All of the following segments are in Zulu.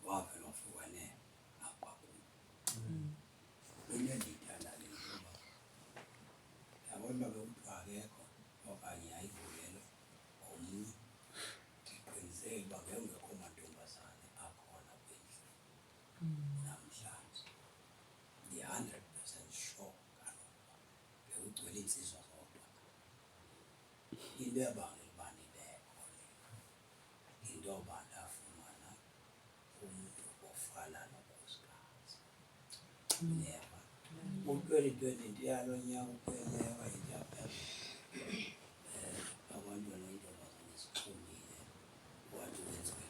wavela wafukane apha into endiyithanda le ntoba yabona bekuthiwa akekho okanye ayivulelo omnye ndiqiniseke uba ngekho mantombazane akhona kwendlu namhlanje ndi-100% sure kaloku bekugcwele insizwa zodwa into ebangela uba ndibekho into yoba ndafumana umntu ofana nonkosikazi neva u-2020 ndiyalo nyaka uphelewa yintaphela abantwana intombazane zixhumile wathi wenziwe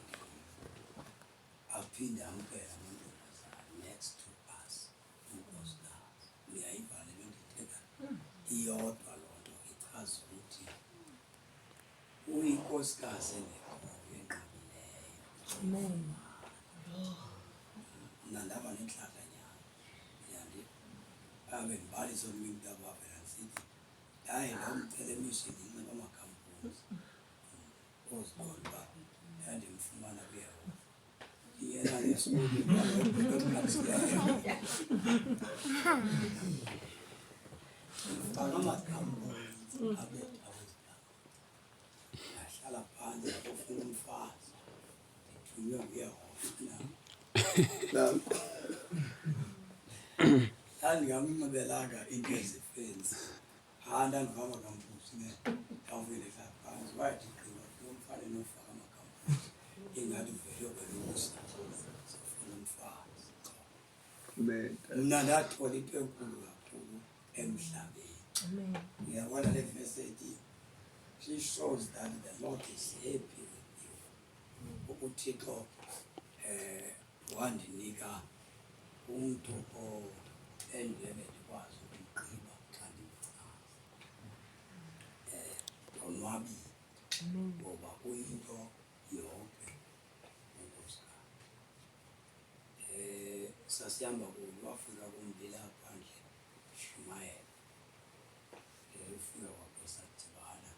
aphinde amkela amantombazane next to us unkosikazi uyayiva le nto ndiyithetha iyodwa loo nto ichaza ukuthi uyinkosikazi engekhoyo enqabileyo mna ndaba nentlakanyana abe ndibalisa omnye umntu abavela ndisithi hayi loo mcela emishini inxiba amakhampuzi oziqonda uba ndandimfumana kuyehova yena nesikolweni ndifaka amakhampuzi abetha wezilanga ahlala phantsi akufuna umfazi ndithunywe nguyehova nam ndandingamnxibelanga into ezifenzi ndandifaka amakhampuzi ndawuvele hlala phantsi wathi gqiba umfane nofaka amakhampuzi ingathi uvele kwelusa sifuna umfazi mna ndathola into enkulu kakhulu emhlabeni uyabona le verse ethi she shows that the Lord is happy with you uthixo wandinika umntu endingeke ndikwazi ukumgqiba xa ndimchaza ndonwabile ngoba kuyinto yonke unkosikazi sasihamba kunye wafika kumbila phandle shumayela ufika kwakhe sadibana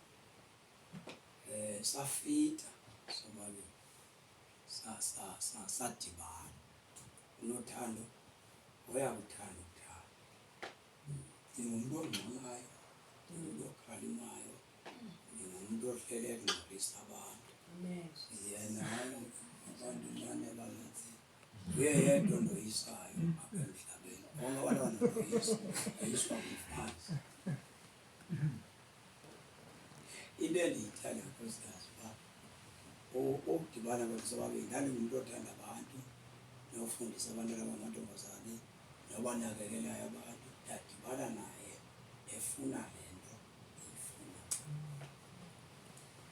safita sobabini sadibana unothando uyakuthanda ukuthanda ndingumntu ongxolayo ndingumntu okhalimayo ndingumntu ohlele ekungcolisa abantu yena abantu mane bangathi uye yedwa ndoyisayo apha emhlabeni bonke abantwana ndoyisa ayiswa ngumfazi into endiyithanda nkosikazi uba ukudibana kwethu sobabini ndandingumntu othanda abantu nofundisa abantwana bamantombazane nobanakekelayo abantu ndadibana naye efuna le nto eyifuna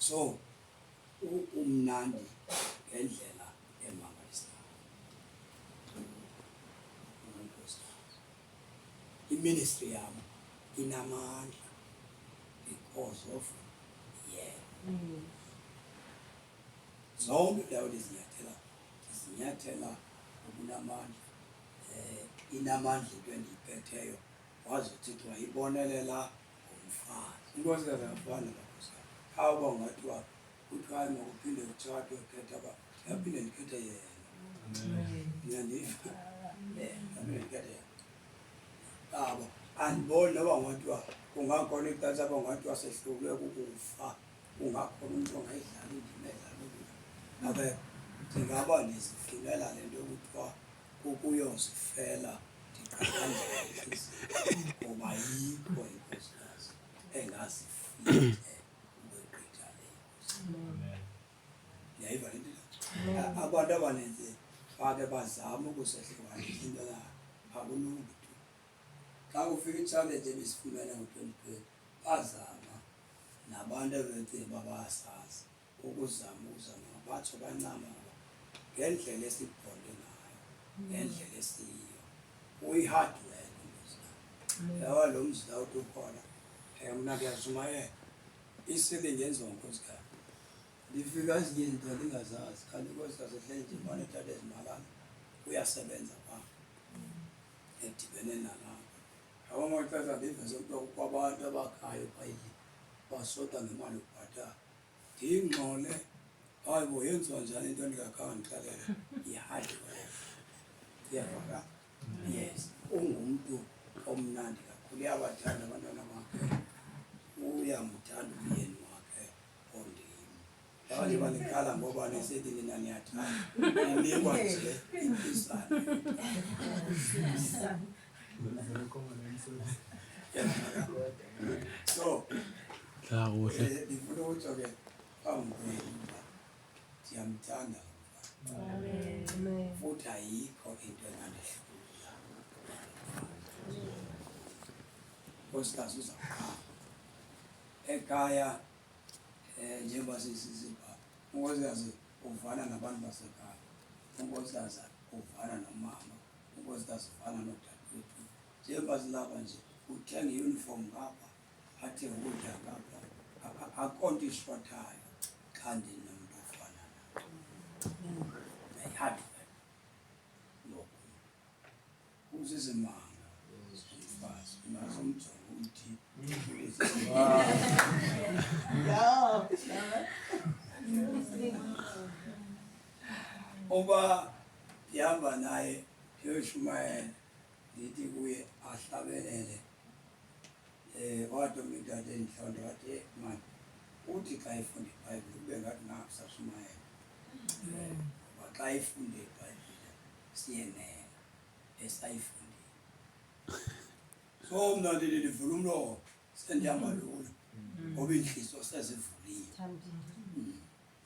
so umnandi ngendlela emangalisayo unkosikazi iministry yam inamandla because of yena zonke ndawo ndizinyathela ukunamandla inamandla into endiyiphetheyo wazi uthixo wayibonelela ngomfazi inkosikazi yafana nankosikazi khawuba ungathiwa kuthiwa makuphinde kutshatwe khetha uba yaphinde ndikhethe yena ndiyandiva ndikhethe yena aba andiboni noba ngathiwa kungakhona ixesha apha ngathiwa sehlulwe kukufa kungakhona umntu ongayidlala indima edlala abe ndingaba ndizifunela le nto yokuthiwa kukuyozifela ndiqaqanjela ngoba yikho inkosikazi engazifile ukweqitha le ndiyayiva le nto abantu abaninzi bake bazama ukusehlukanisa into yabo akulungi tu xa kufika itshalenje ebesifumene ngo-2020 bazama nabantu ebecinga uba bayasazi ukuzama batsho bancama ngendlela esibhonde ngayo ngendlela esiyiyo uyi-hard work inkosikazi yaba lo mzila uthi ukhona mna ndiyashumayela isile ngenziwa nkosikazi ndifika ezinye izinto ndingazazi kanti inkosikazi ehleli nje imane ethatha ezimalana uyasebenza phaa edibene nalapho abo maxesha ndiveze kuthiwa kwabantu abakhayo phayile basota ngemali yokubhatala ndingxole hayi hayibo yenziwa njani into endingakhange ndixelele yi-hardware. Uyavaka? Yes, ungumuntu omnandi kakhulu, uyabathanda abantwana bakhe, uyamthanda umyeni wakhe ondini. Abanye banikhala ngoba nesithi nina niyathanda, ninikwa nje impisana. So ndifuna ukutsho ke phambi kwenu uba ndiyamthanda futhi ayikho into engandihlula. Nkosikazi uzawuqala ekhaya njengoba sisipha, unkosikazi uvana nabantu basekhaya, unkosikazi uvana nomama, unkosikazi uvana nodadewethu. Njengoba silapha nje uthenga i-uniform ngapha, athenga ukudla ngapha, akho nto ishothayo xa ndinomntu ofana naye. Nayi-hardware lokhu usisimanga umfazi, ungasomjonga ukuthi uba ndihamba naye ndiyoshumayela ndithi kuye ahlabelele, wathi omnye utata endihlonto wathi mani uthi xa efunda iBhayibhile kube ngathi nakusashumayela, ngoba xa efunda iBhayibhile siyenela esayifundile. So mna ndithi ndivula umlomo sendihamba lula ngoba iintliziyo sezivuliwe,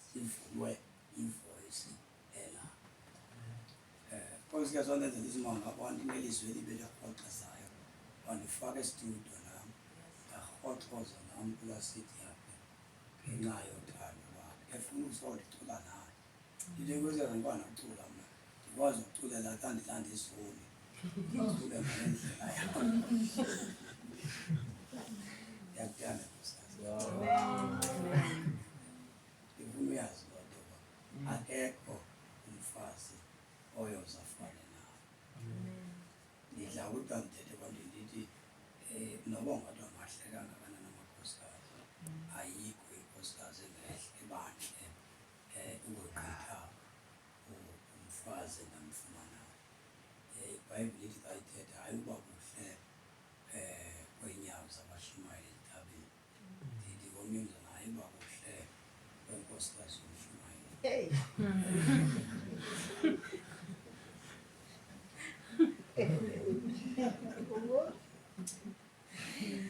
sivulwe ivoyisi elapha. Nkosikazi wandenzela isimanga abantu nelizwi elibe lirhoxezayo, wandifaka estudio nam ndarhoxoza nam kulaa siti yakhe ngenxa yothando lwakhe, efuna uzondicula naye. Ndithi nkosikazi andikwazi nokucula mna, ndikwazi ukuculela xa ndilanda izoni, ndicule ngale ndlela yam. Ndiyakuthanda nkosikazi. Ndifuna uyazi loo nto uba akekho umfazi oyoze afane nawe. Ndidla ukuba ndithethe ebantwini ndithi noba ungathi amahle kangakanani amakhosikazi, ayikho inkosikazi ebantle ukogqitha umfazi endamfumanayo. iBhayibhile ithi xa ithetha hayi uba kuhle kweenyawo zabashumayeli entabeni, ndithi komnye umzana hayi uba kuhle kwenkosikazi yomshumayeli.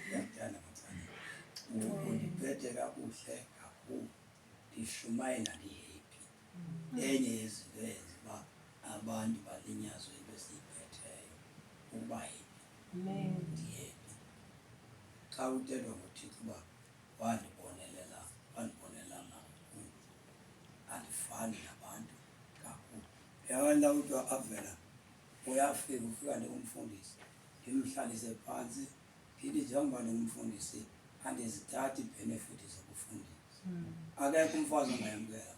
Ndiyakuthanda mthanda, undiphethe kakuhle kakhulu, ndishumayela ndihappy. Enye yezinto eyenza uba abantu balinyazwe into esiyiphetheyo ukuba happy, ndihappy. Xa kuthethwa ngoThixo uba wandibonelela kakhulu, andifani nabantu kakhulu. Uyabona kuthiwa avela uyafika ufika ndingumfundisi, ndimhlalise phantsi ndithi njengoba ndingumfundisi andizithathi iibhenefithi zokufundisa. Akekho umfazi ongayamkela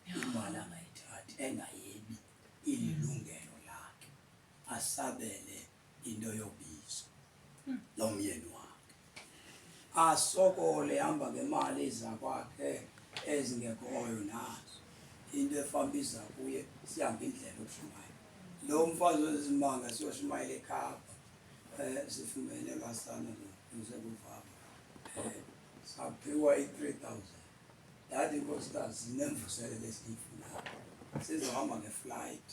imali angayithathi engayebi, ililungelo lakhe, asabele into yobizo lomyeni wakhe, asokole hamba ngemali ezakwakhe ezingekhoyo nazo, into efambisa kuye sihambe indlela yokushumayela. Lo mfazi wezimanga siyoshumayela eKapa, sifumene kasana nosekuvama, saphiwa i-3,000. Ndathi nkosikazi sinemvuselelo esiyifunayo, sizohamba ngeflight.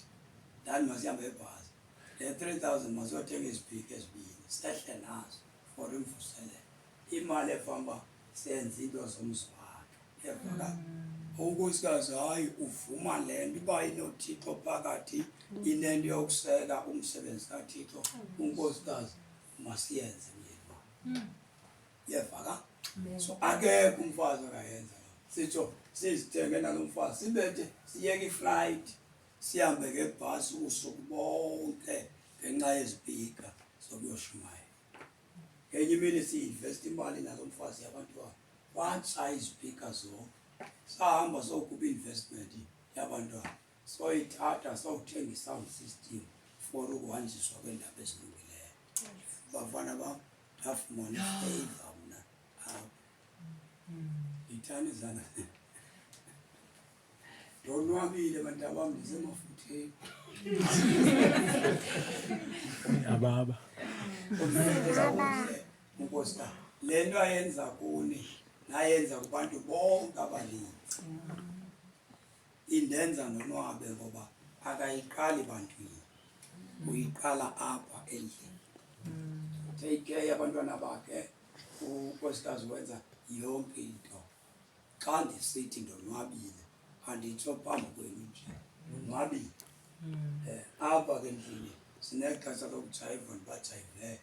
Ndathi masihambe ngebhasi, le 3,000 masiyothenga izipiki ezibini sehle nazo for imvuselelo. Imali efamba senza into zomzwakhe. Uyavaka? Unkosikazi hayi uvuma le nto uba inoThixo phakathi, inento yokuseka umsebenzi kaThixo, unkosikazi masiyenze myeni wam. Uyavaka? So akekho umfazi akayenza lo. Sitsho sizithenge nalo mfazi sibethe siyeke iflight, sihambe ngebhasi usuku bonke ngenxa yezipika zokuyoshumayela. Ngenye imini siyi-invest imali nalo mfazi yabantwana, watshaya izipika zonke. Sahamba sokuba investment yabantwana, soyithatha sowuthenga i-sound system for ukuhanjiswa kweendaba ezilungileyo. Bafana bam, ndafumana ifeyila mna apha. Mfutshane zana. Ndonwabile bantu abami ndisemafutheni. Ababa. Nkosi, le nto ayenza kuni nayenza kubantu bonke abaninzi. Indenza ndonwabe ngoba akayiqali bantwini, uyiqala apha endlini. Take care abantwana bakhe, unkosikazi wenza yonke into. Xa ndisithi ndonwabile anditsho phambi kwenu nje, ndonwabile. Apha ke endlini sinexesha lokujayiva ndibajayivele,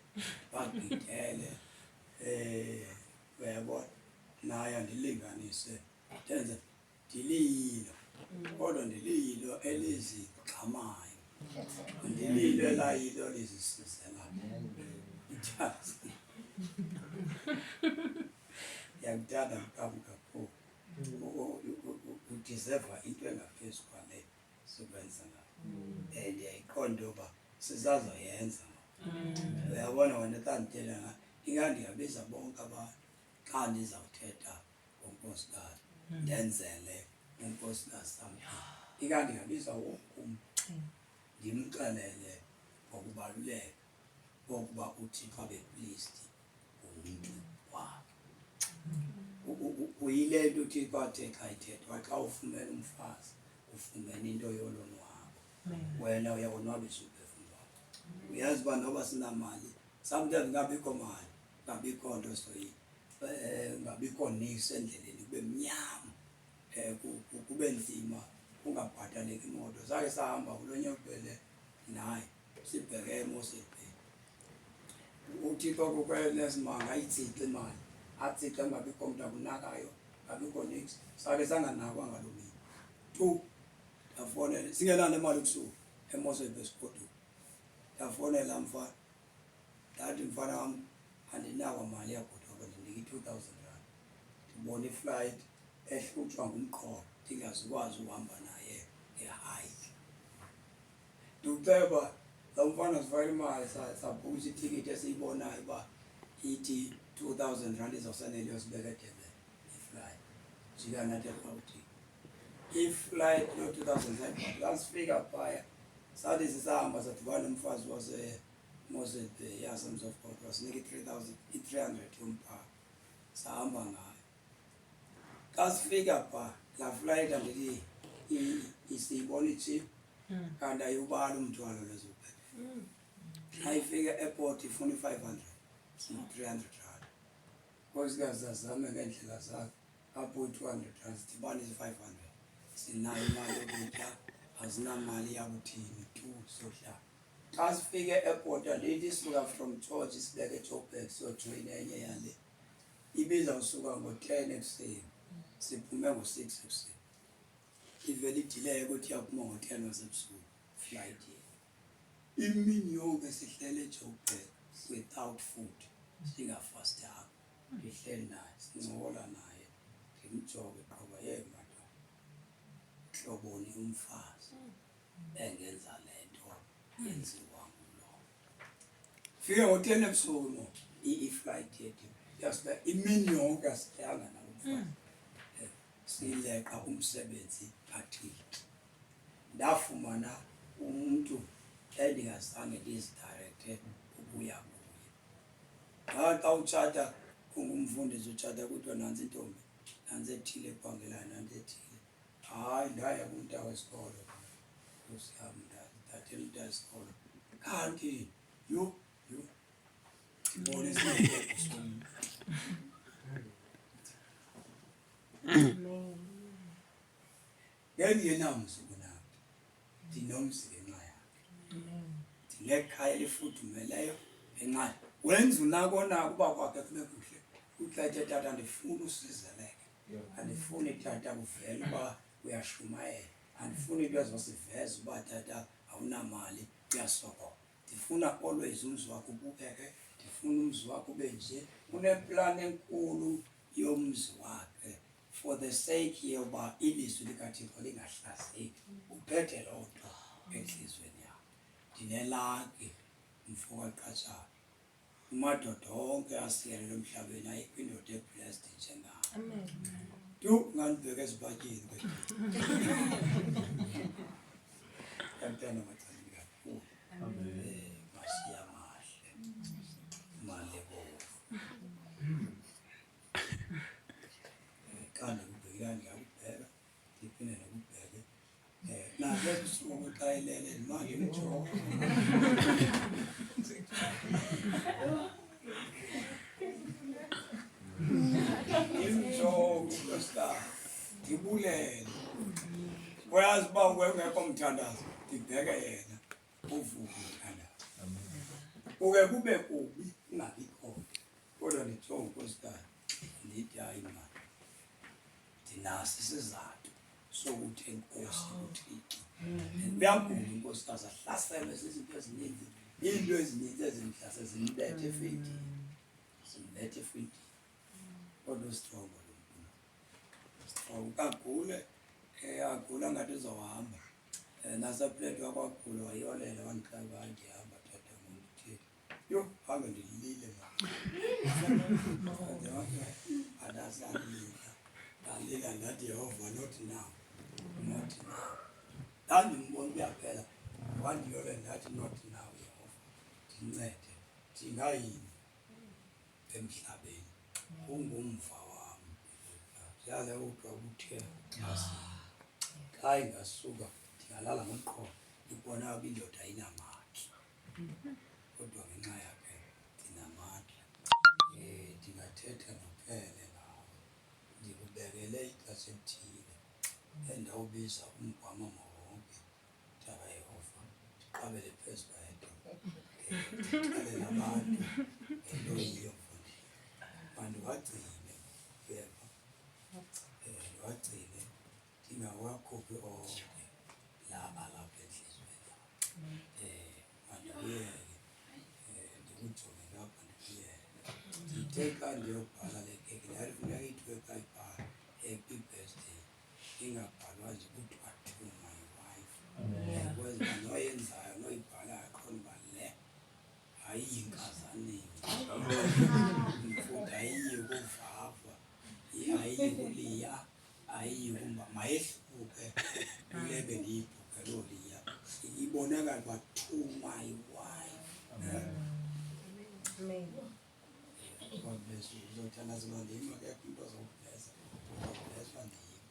bagqithele. Uyabona, naye andilinganise, ndenze ndiliyilo, kodwa ndiliyilo elizigxamayo, ndiliyilo elayilo elizisizelayo. Ndiyakuthanda mqamu kakhulu, udiseva into engaphezu kwale sikwenza nayo. Ndiyayiqonda into yoba sisazoyenza. Uyabona wena xa ndithetha ingandiyabiza bonke abantu xa ndizawuthetha ngonkosikazi, ndenzele unkosikazi sam. Ingandiyabiza wonke umntu, ndimxelele ngokubaluleka kokuba uThixo abe pleased ngumntu wakhe. Uyile nto uThixo athe xa ithethwa, xa ufumene umfazi ufumene into yolonwabo. Wena uyawonwabisa uphefumlo wakho. Uyazi uba noba sinamali, sometimes ngabikho mali, ngabikho nto ngabikho nisi endleleni, kube mnyama, kube nzima, ungabhataleki imoto. Sakhe sahamba kulo nyokubele naye sibheke eMoselbheki. uThixo kukwenesimanga ayitsixe imali, atsixe ngabikho mntu akunakayo, ngabikho niksi. Sakhe sanganakwa ngaloo mini tu. Ndafonela singenalo imali ebusuku eMoselbheki sigoduka. Ndafonela mfana, ndathi mfana wam andinawo mali yagoduka, ndinike i-2,000 rand. Ndibona iflight ehlutshwa ngumqolo, ndingazukwazi uhamba naye ngehayikhi. Ndiceba lo mfana sifake imali, sabhukisha itikiti esiyibonayo uba ithi 2,000 rand izawusanele yosibeka eDurban iflight. Jika nathi eRhawutini. Iflight yo-2,000 rand yasifika phaya, sathi sisahamba sadibana nomfazi waseMoselbheki yasemzofgodwa, wasinika i-300 yompaka, sahamba ngayo. Xa sifika phaa, laa flight andithi isiyibona i-cheap, kanti ayubala umthwalo lezobheka. Xa ifika e-airport ifuna i-500, 300 rand. Nkosikazi zazame ngeendlela zakhe, apho i-200 rand sidibanisa i-500. Sinayo imali yokutya, azinamali yakuthini tu sohlala. Xa sifike e-airport andithi isuka from George sibeke eJoburg siyojoyina enye yale, ibizawusuka ngo-10 ekuseni, siphume ngo-6 ekuseni. Ivele idileye ukuthi iyaphuma ngo-10 wasebusuku flight ye. Imini yonke sihlele eJoburg without food, singafastanga. Ndihleli naye, sincokola naye, ndimjobe qoba madodana, hloboni umfazi engenza le nto yenziwa ngulo. Fike ngo-10 ebusuku i-flight yethu yasibe imini yonke asihlanga nalo mfazi. Sileqa umsebenzi kaThixo. Ndafumana umuntu endingazange ndizidirecte ukuya kuye. Xa utshata ungumfundisi, utshata kuthiwa nantsi intombi, nantsi ethile ephangelayo, nantsi ethile. Hayi, ndaya kumnta wesikolo, nkosi yam, ndathathela umnta wesikolo. Kanti yho, ndibone esinye ngengenamzi kunaphi, ndinomzi ngenxa yakhe. Ndinekhaya elifudumeleyo ngenxa yakhe. Wenza unako uba kwakhe kube kuhle. Uthethe tata, andifuni usizeleke, andifuni tata uvele uba uyashumayela, andifuni into ezosiveza uba tata awunamali uyasokola. Ndifuna always umzi wakho ubukeke, ndifuna umzi wakho ube nje. Uneplan enkulu yomzi wakhe for the sake yoba ilizwi likaThixo lingahlazeki. Uphethe loo nto entliziyweni yakho. Ndinelaki mfo kaQatshawe. Umadoda onke asiyalelwe emhlabeni ayikho indoda eblessed njengawe. Yho, ngandibheka esibhakeni kwethu. Yantana macani kakhulu. Mashiya mahle. Male bovu. Kana ngibhekani ngakubheka, ndiphinde nokubheke. Nazo ebusuku xa ilele imali imjoko. Imjoko Nkosikazi, ndibulele. Uyazi uba ungekho mthandazo, ndibheke yena uvuke umthandazo. Kuke kube kubi ungabikho. Kodwa ndijonge Nkosikazi, ndithi hayi mani, ndinaso isizathu sokuthi enkosi uThixo. Uyambula inkosikazi ahlaselwe izinto ezininzi, into ezininzi ezimhlase zimbethe efeyitini. Zimbethe efeyitini. Kodwa strong lo muntu. Strong kagule, agula ngathi uzohamba. Nasepleto yakwaGqula wayolela wandixelela ndihamba tata ngokuthi. Yho, hange ndilile Dalila ndathi Yehova, not now. Not now. Ndandimbona uyaphela, wandiyolela ndathi not now Yehova. Ndincede, ndingayini emhlabeni. Ungumva wami. Yale utwa kuthe xa ingasuka ndingalala ngomqolo, ibona indoda ayinamandla. Kodwa ngenxa yakhe ndinamandla. Ndingathetha nophele nawe. Ndikubekele ixesha elithile endawubiza umgwama wonke. Mntaka Yehova, ndiqabele phezu kwento. Ndixelele abantu into yiyo mfundisi. Mandiwagcine uyeva. Ndiwagcine ndingawakhuphi onke lapha entliziyweni yam. Mandibuyele ndikujonge ngapha ndibuyele. Ndithe xa ndiyobhala le keki ndayifuneka ithiwe xa ibhala happy birthday, ingabhalwa nje kuthiwa to my wife. Because uba noyenzayo noyibhalayo qonda uba le ayiyi nkazaneni. Futhi ayiyi kuvava, ayiyi kuliya, ayiyi kumba mayehluke kule bendiyibhukhe loo liya. Ibonakala uba to my wife. God bless you. Uzothandaza uba ndim akekho umntu ozawublesa. Uzawubleswa ndim.